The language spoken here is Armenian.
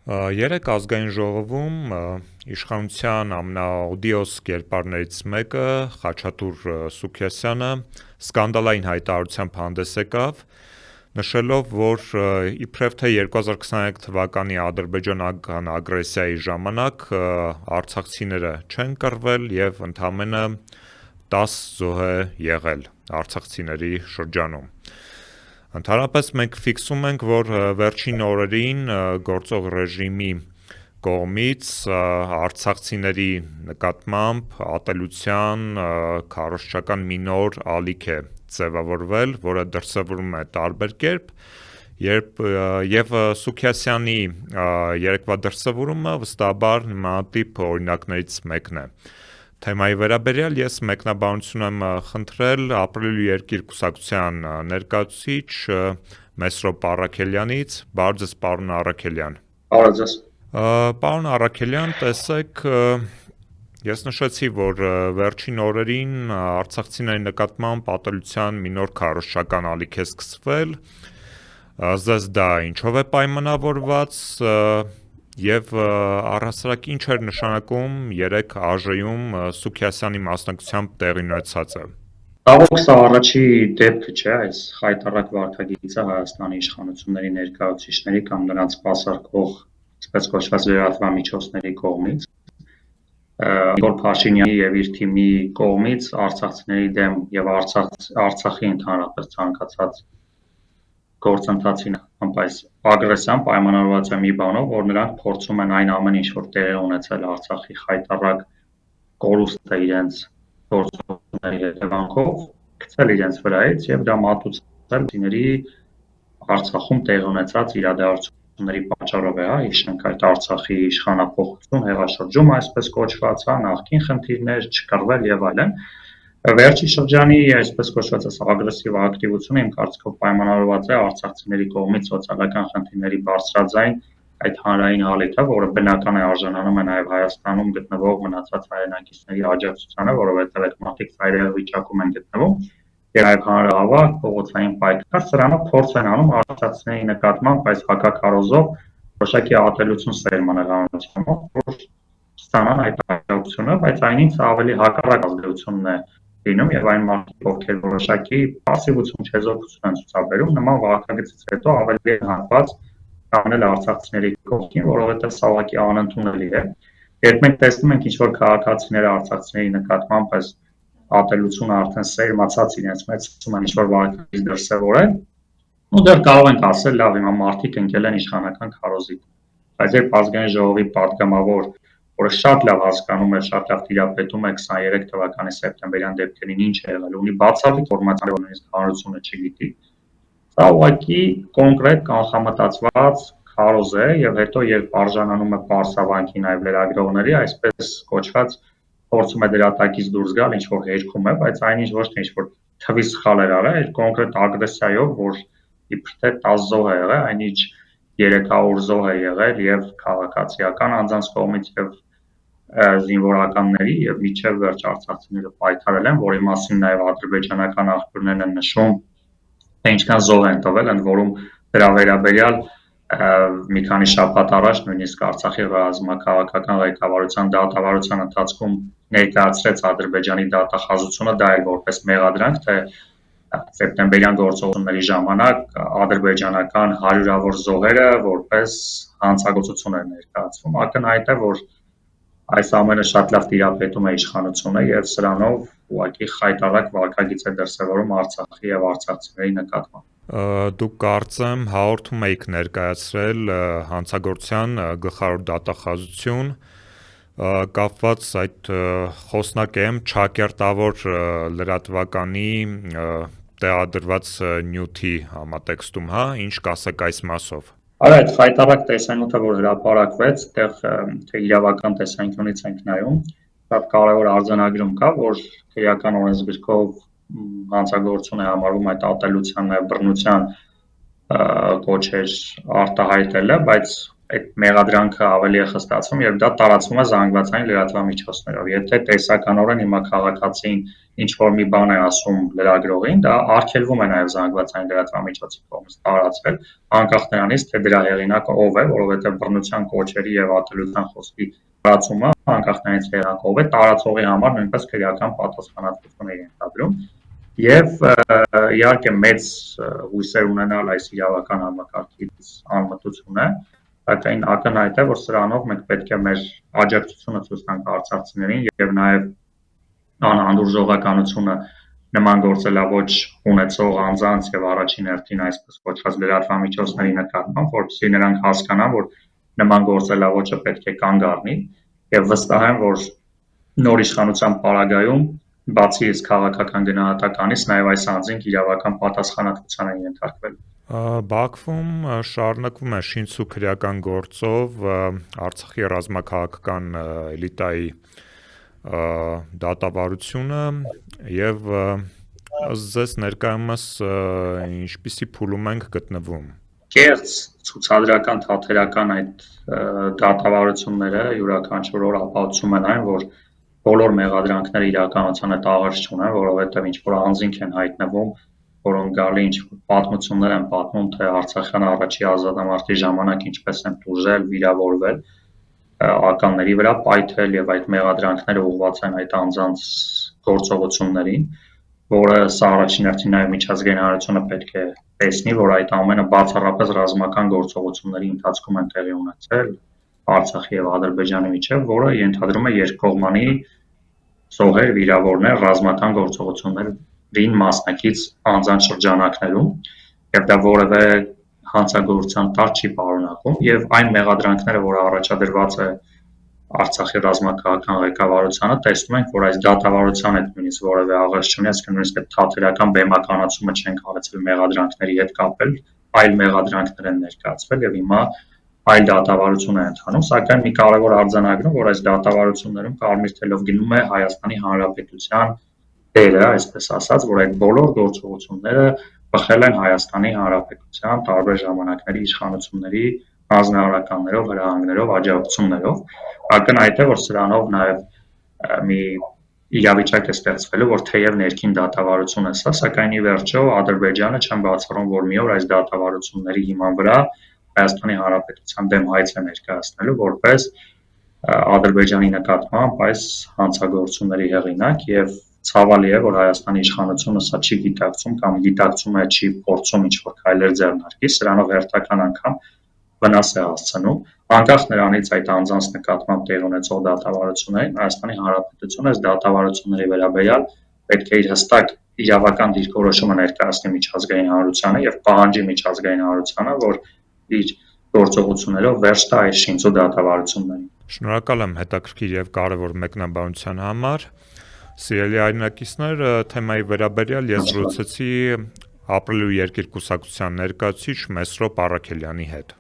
Երեք ազգային ժողովում իշխանության ամենաօդիոս կերպարներից մեկը Խաչատուր Սուքիասյանը սկանդալային հայտարարությամբ հանդես եկավ, նշելով, որ իբրև թե 2022 թվականի ադրբեջանական ագրեսիայի ժամանակ արցախցիները չեն կռվել եւ ընդամենը 10 զոհ է եղել արցախցիների շրջանում։ Ընդհանրապես մենք ֆիքսում ենք, որ վերջին օրերին գործող ռեժիմի կողմից արցախցիների նկատմամբ ատելության քարոզչական մի նոր ալիք է ձևավորվել, որը դրսևորվում է տարբեր կերպ, եւ Սուքիասյանի երեկվա դրսևորումը վստահաբար նմանատիպ օրինակներից մեկն է։ Թեմայի վերաբերյալ ես մեկնաբանություն եմ խնդրել Ապրիլի երկիր կուսակցության ներկայացուցիչ Մեսրոպ Առաքելյանից, բարև ձեզ պարոն Առաքելյան։ Բարև ձեզ։ Պարոն Առաքելյան, տեսեք, ես նշեցի, որ վերջին օրերին արցախցիների նկատմամբ ատելության մի նոր քարոզչական ալիք է սկսվել, ձեզ դա ինչով է պայմանավորված եւ առհասարակ ինչ էր նշանակում երեք ԱԺ-ում Սուքիասյանի մասնակցությամբ տեղի ունեցածը։ Տավոք սա առաջի դեպքը չէ, այս խայտառակ վարքագիծը Հայաստանի իշխանությունների ներկայացուցիչների կամ նրանց սպասարկող, այսպես կոչված լրատվամիջոցների կողմից, Նիկոլ Փաշինյանի եւ իր թիմի կողմից արցախցիների դեմ եւ Արցախի ընդհանրապես ցանկացած գործընթացին այս ագրեսիան պայմանավորված է մի բանով, որ նրանք փորձում են այն ամեն ինչ, որ տեղի ունեցել Արցախի խայտառակ կորուստը իրենց գործողությունների հետևանքով, գցել իրենց վրայից եւ դա մատուցել ցիների Արցախում տեղի ունեցած իրադարձությունների պատճառով է, հիշենք այդ Արցախի իշխանապողություն, հեղաշրջում այսպես կոչված, նախկին խնդիրներ, չկռվել եւ այլն։ Վերջի շրջանի այսպես կոչված ագրեսիվ ակտիվությունը իմ կարծիքով պայմանավորված է արցախցիների կողմից սոցիալական խնդիրների բարձրաձայն այդ հանրային ալիքը, որը բնական է արժանանում է նաև Հայաստանում գտնվող մնացած հայրենակիցների աջակցությանը, որովհետև այդ մարդիկ ծայրահեղ վիճակում են գտնվում, եւ այլ հանրահավաք, փողոցային պայքար, սրանով փորձ են անում արցախցիների նկատմամբ այս հակակարոզով որոշակի ատելություն սերմանել հանրությանը, որ ստանան այդ աջակցությունը, բայց այնից ավելի հակառակ ազդեցությունն է լինում եւ այն մարդիկ, ովքեր որոշակի пассивություն, չեզոքություն են ցուցաբերում, նման վարքագծից հետո ավելի հատված կանել արցախցիների կողքին, որովհետեւ սա ուղղակի անընդունելի է։ Երբ մենք տեսնում ենք ինչ-որ քաղաքացիները արցախցիների նկատմամբ այս ատելությունը արդեն սերմացած իրենց մեծում են ինչ-որ վարքագիծ դրսևորել, ու դեռ կարող ենք ասել, լավ, հիմա մարդիկ ընկել են իշխանական քարոզի։ Բայց երբ ազգային ժողովի պատգամավոր, որը շատ լավ հասկանում է, շատ լավ տիրապետում է 23 թվականի սեպտեմբերյան դեպքերին ինչ է եղել, ունի բացառիկ ինֆորմացիա, որ նույնիսկ հանրությունը չգիտի։ Սա ուղղակի կոնկրետ կանխամտածված քարոզ է եւ հետո երբ արժանանում է պարսավանքի նաեւ լրագրողների, այսպես կոչված փորձում է դրա տակից դուրս գալ, ինչ որ հերքում է, բայց այնինչ ոչ թե ինչ որ թվի սխալ էր արել, այլ կոնկրետ ագրեսիայով, որ իբր թե 10 զոհ է եղել, այնինչ 300 զոհ է եղել եւ քաղաքացիական անձանց կողմից եւ զինվորականների եւ միջև վերջ արցախցիները պայքարել են, որի մասին նաեւ ադրբեջանական աղբյուրներն են նշում, թե ինչքան զոհ են տվել, ընդ որում դրա վերաբերյալ մի քանի շաբաթ առաջ նույնիսկ Արցախի ռազմաքաղաքական ղեկավարության դատավարության ընթացքում ներկայացրեց Ադրբեջանի դատախազությունը, դա էլ որպես մեղադրանք, թե սեպտեմբերյան գործողությունների ժամանակ ադրբեջանական հարյուրավոր զոհերը որպես հանցագործություն էր ներկայացվում, ակնհայտ է, որ այս ամենը շատ լավ տիրապետում է իշխանությունը եւ սրանով ուղղակի խայտառակ վարքագիծ է դրսևորում Արցախի եւ արցախցիների նկատմամբ։ Դուք կարծեմ հաղորդում եք ներկայացրել հանցագործության գլխավոր դատախազություն կապված այդ խոսնակեմ Չակերտավոր լրատվականի տեղադրված նյութի համատեքստում, ինչ կասեք այս մասով։ Արա այդ խայտառակ տեսանյութը, որ հրապարակվեց, այդտեղ թե իրավական տեսանկյունից ենք նայում, շատ կարևոր արձանագրում կա, որ քրեական օրենսգրքով հանցագործություն է համարվում այդ ատելության եւ բռնության կոչեր արտահայտելը, բայց այդ մեղադրանքը ավելի է խստացվում, երբ դա տարածվում է զանգվածային լրատվամիջոցներով։ Եթե տեսականորեն հիմա քաղաքացին ինչ որ մի բան է ասում լրագրողին, դա արգելվում է նաև զանգվածային լրատվամիջոցի կողմից տարածվել, անկախ նրանից, թե դրա հեղինակը ով է, որովհետև բռնության կոչերի եւ ատելության խոսքի տարածումը, անկախ նրանից հեղինակը ով է, տարածողի համար նույնպես քրեական պատասխանատվություն է ենթադրում։ Եվ իհարկե մեծ հույսեր ունենալ այս իրավական համակարգից անմտություն է, սակայն ակնհայտ է, որ սրանով մենք պետք է մեր աջակցությունը ցույց տանք արցախցիներին եւ նաեւ անհանդուրժողականությունը նման գործելավոճ ունեցող անձանց եւ առաջին հերթին այսպես կոչված լրատվամիջոցների նկատմամբ, որպեսզի նրանք հասկանան, որ նման գործելավոճը պետք է կանգ առնի եւ վստահ եմ, որ նոր իշխանության պարագայում բացի այս քաղաքական գնահատականից նաև այս անձինք իրավական պատասխանատվության են ենթարկվել։ Բաքվում շարունակվում է շինցու քրեական գործով Արցախի ռազմաքաղաքական էլիտայի դատավարությունը եւ ըստ ներկայումս ինչպիսի փուլում ենք գտնվում։ Կերտ ցուցադրական թատերական այդ դատավարությունները յուրաքանչյուր օր ապացուցում են այն, որ բոլոր մեղադրանքները իրականության հետ աղերս չունեն, որովհետև ինչ որ անձինք են հայտնվում, որոնք գալի ինչ որ պատմություններ են պատմում, թե Արցախյան առաջի ազատամարտի ժամանակ ինչպես են տուժել, վիրավորվել, ականների վրա պայթել եւ այդ մեղադրանքները ուղղված են այդ անձանց գործողություններին, որը սա առաջին հերթին նաև միջազգային հանրությունը պետք է տեսնի, որ այդ ամենը բացառապես ռազմական գործողությունների ընթացքում են տեղի ունեցել Արցախի եւ Ադրբեջանի միջեւ, որը ենթադրում է երկկողմանի զոհեր, վիրավորներ, ռազմական գործողություններին մասնակից անձանց շրջանակներում եւ դա որևէ հանցագործության տակ չի պարունակում եւ այն մեղադրանքները, որը առաջադրված է Արցախի ռազմաքաղաքական ղեկավարությանը, տեսնում ենք, որ այս դատավարության հետ նույնիսկ որևէ աղերս չունի, այսինքն նույնիսկ այդ թատերական բեմականացումը չեն կարեցել մեղադրանքների հետ կապել, այլ մեղադրանքներ են ներկայացվել եւ հիմա այլ դատավարություն է ընթանում, սակայն մի կարևոր արձանագրում, որ այս դատավարություններում կարմիր թելով գնում է Հայաստանի Հանրապետության դերը, այսպես ասած, որ այդ բոլոր գործողությունները բխել են Հայաստանի Հանրապետության տարբեր ժամանակների իշխանությունների հանձնարարականներով, հրահանգներով, աջակցություններով, ակնհայտ է, որ սրանով նաև մի իրավիճակ է ստեղծվելու, որ թեև ներքին դատավարություն է սա, սակայն ի վերջո Ադրբեջանը չեն բացառում, որ մի օր այս դատավարությունների հիման վրա Հայաստանի Հանրապետության դեմ հայց է ներկայացնելու, որպես Ադրբեջանի նկատմամբ այս հանցագործությունների հեղինակ եւ ցավալի է, որ Հայաստանի իշխանությունը սա չի գիտակցում կամ գիտակցում է չի փորձում ինչ-որ քայլեր ձեռնարկի, սրանով հերթական անգամ վնաս է հասցնում, անկախ նրանից այդ անձանց նկատմամբ տեղի ունեցող դատավարություններին Հայաստանի Հանրապետությունը այս դատավարությունների վերաբերյալ պետք է իր հստակ իրավական դիրքորոշումը ներկայացնի միջազգային հանրությանը եւ պահանջի միջազգային հանրությանը, որ իր գործողություններով վերջ տա այս շինծու դատավարություններին։ Շնորհակալ եմ հետաքրքիր եւ կարեւոր մեկնաբանության համար։ Սիրելի այրնակիցներ, թեմայի վերաբերյալ ես զրուցեցի Ապրելու երկիր կուսակցության ներկայացուցիչ Մեսրոպ Առաքելյանի հետ։